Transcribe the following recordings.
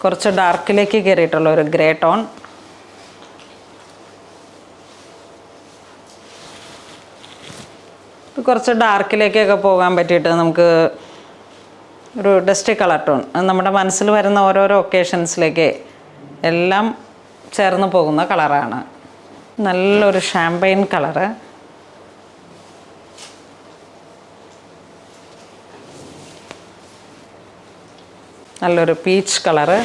കുറച്ച് ഡാർക്കിലേക്ക് കയറിയിട്ടുള്ള ഒരു grey tone. കുറച്ച് ഡാർക്കിലേക്കൊക്കെ പോകാൻ പറ്റിയിട്ട് നമുക്ക് ഒരു ഡസ്റ്റി കളർ ടോൺ. നമ്മുടെ മനസ്സിൽ വരുന്ന ഓരോരോ ഒക്കേഷൻസിലേക്ക് എല്ലാം ചേർന്ന് പോകുന്ന കളറാണ്. നല്ലൊരു ഷാമ്പൈൻ കളറ്, നല്ലൊരു പീച്ച് കളറ്,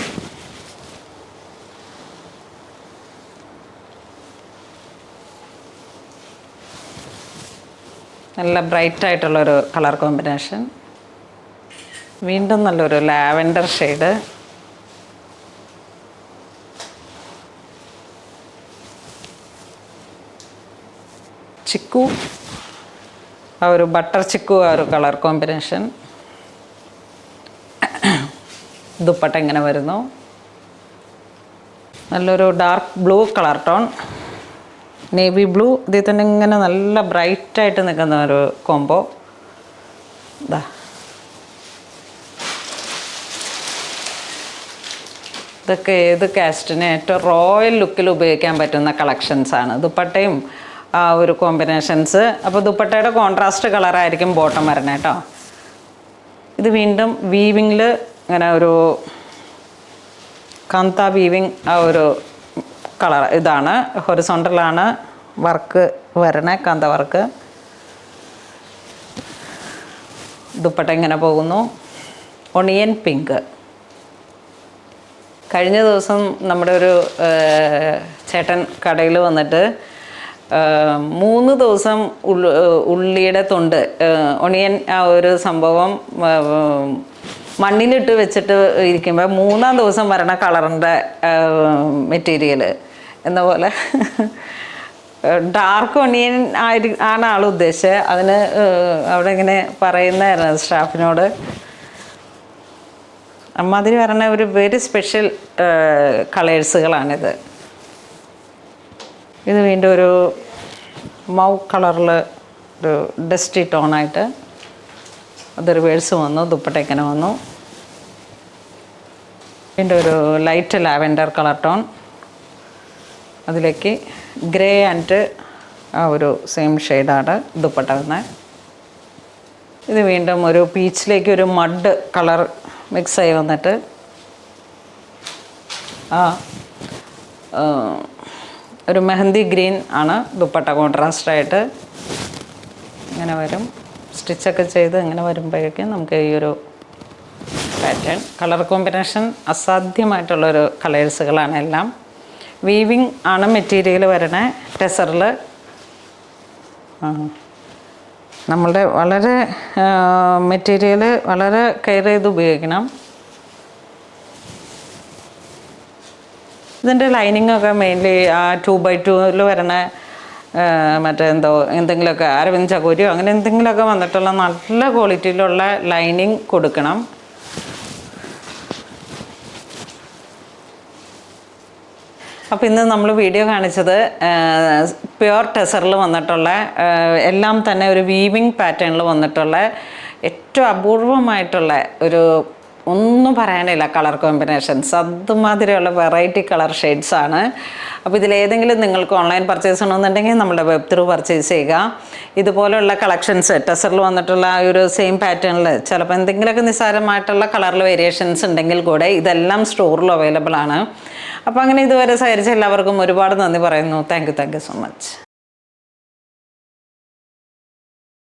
നല്ല ബ്രൈറ്റ് ആയിട്ടുള്ളൊരു കളർ കോമ്പിനേഷൻ. വീണ്ടും നല്ലൊരു ലാവൻഡർ ഷെയ്ഡ്, ചിക്കു, ആ ഒരു ബട്ടർ ചിക്കു, ആ ഒരു കളർ കോമ്പിനേഷൻ. ദുപ്പട്ട ഇങ്ങനെ വരുന്നു. നല്ലൊരു dark blue colour tone, navy blue. ഇതിൽ തന്നെ ഇങ്ങനെ നല്ല ബ്രൈറ്റായിട്ട് നിൽക്കുന്ന ഒരു കോംബോ. ഇതാ ഇതൊക്കെ ഏത് കാസ്റ്റിന് ഏറ്റവും റോയൽ ലുക്കിൽ ഉപയോഗിക്കാൻ പറ്റുന്ന കളക്ഷൻസാണ്. ദുപ്പട്ടയും ആ ഒരു കോമ്പിനേഷൻസ്. അപ്പോൾ ദുപ്പട്ടയുടെ കോൺട്രാസ്റ്റ് കളറായിരിക്കും ബോട്ടം വരണേ കേട്ടോ. ഇത് വീണ്ടും വീവിങ്ങിൽ ഇങ്ങനെ ഒരു കാന്ത വീവിങ്, ആ ഒരു കളർ ഇതാണ്. ഹൊറിസോണ്ടലാണ് വർക്ക് വരണേ, കാന്ത വർക്ക്. ദുപ്പട്ട ഇങ്ങനെ പോകുന്നു. Onion pink. കഴിഞ്ഞ ദിവസം നമ്മുടെ ഒരു ചേട്ടൻ കടയിൽ വന്നിട്ട് 3 ദിവസം ഉള്ളിയുടെ തൊണ്ട്, ഒണിയൻ, ആ ഒരു സംഭവം മണ്ണിലിട്ട് വെച്ചിട്ട് ഇരിക്കുമ്പോൾ 3-ാം ദിവസം വരണ കളറിൻ്റെ മെറ്റീരിയൽ എന്ന പോലെ ഡാർക്ക് ഒണിയൻ ആണ് ആൾ ഉദ്ദേശിച്ചത്. അതിന് അവിടെ ഇങ്ങനെ പറയുന്നതായിരുന്നു സ്റ്റാഫിനോട്. അമ്മാതിരി പറഞ്ഞ ഒരു വെരി സ്പെഷ്യൽ കളേഴ്സുകളാണിത്. ഇത് വീണ്ടും ഒരു മൗ കളറിൽ ഒരു ഡസ്റ്റി ടോണായിട്ട് അത് റിവേഴ്സ് വന്നു. ദുപ്പട്ട ഇങ്ങനെ വന്നു. വീണ്ടും ഒരു ലൈറ്റ് ലാവൻഡർ കളർ ടോൺ, അതിലേക്ക് ഗ്രേ ആൻഡ് ആ ഒരു സെയിം ഷെയ്ഡാണ് ദുപ്പട്ട വന്നത്. ഇത് വീണ്ടും ഒരു പീച്ചിലേക്ക് ഒരു മഡ് കളർ മിക്സായി വന്നിട്ട് ഒരു മെഹന്തി ഗ്രീൻ ആണ് ദുപ്പട്ട കോൺട്രാസ്റ്റായിട്ട് ഇങ്ങനെ വരും. സ്റ്റിച്ചൊക്കെ ചെയ്ത് ഇങ്ങനെ വരുമ്പോഴേക്കും നമുക്ക് ഈ ഒരു പാറ്റേൺ, കളർ കോമ്പിനേഷൻ അസാധ്യമായിട്ടുള്ളൊരു കളേഴ്സുകളാണ് എല്ലാം. വീവിങ് ആണ് മെറ്റീരിയൽ വരണേ ടെസറിൽ. നമ്മളുടെ വളരെ മെറ്റീരിയൽ വളരെ കെയർ ചെയ്ത് ഉപയോഗിക്കണം. ഇതിൻ്റെ ലൈനിങ്ങൊക്കെ മെയിൻലി ആ 2x2 വരണ എന്തെങ്കിലുമൊക്കെ അരവിന്ദ് ചകോരിയോ അങ്ങനെ എന്തെങ്കിലുമൊക്കെ വന്നിട്ടുള്ള നല്ല ക്വാളിറ്റിയിലുള്ള ലൈനിങ് കൊടുക്കണം. അപ്പോൾ ഇന്ന് നമ്മൾ വീഡിയോ കാണിച്ചത് പ്യുവർ ടെസറിൽ വന്നിട്ടുള്ള എല്ലാം തന്നെ ഒരു വീവിങ് പാറ്റേണിൽ വന്നിട്ടുള്ള ഏറ്റവും അപൂർവമായിട്ടുള്ള ഒരു ഒന്നും പറയാനില്ല കളർ കോമ്പിനേഷൻസ്. അതുമാതിരിയുള്ള വെറൈറ്റി കളർ ഷെയ്ഡ്സാണ്. അപ്പോൾ ഇതിലേതെങ്കിലും നിങ്ങൾക്ക് ഓൺലൈൻ പർച്ചേസ് ചെയ്യണമെന്നുണ്ടെങ്കിൽ നമ്മുടെ വെബ് ത്രൂ പർച്ചേസ് ചെയ്യുക. ഇതുപോലെയുള്ള കളക്ഷൻസ് ടെസറിൽ വന്നിട്ടുള്ള ആ ഒരു സെയിം പാറ്റേണിൽ ചിലപ്പോൾ എന്തെങ്കിലുമൊക്കെ നിസ്സാരമായിട്ടുള്ള കളറിൽ വേരിയേഷൻസ് ഉണ്ടെങ്കിൽ കൂടെ ഇതെല്ലാം സ്റ്റോറിൽ അവൈലബിൾ ആണ്. അപ്പോൾ അങ്ങനെ ഇതുവരെ സഹകരിച്ച എല്ലാവർക്കും ഒരുപാട് നന്ദി പറയുന്നു. Thank you so much.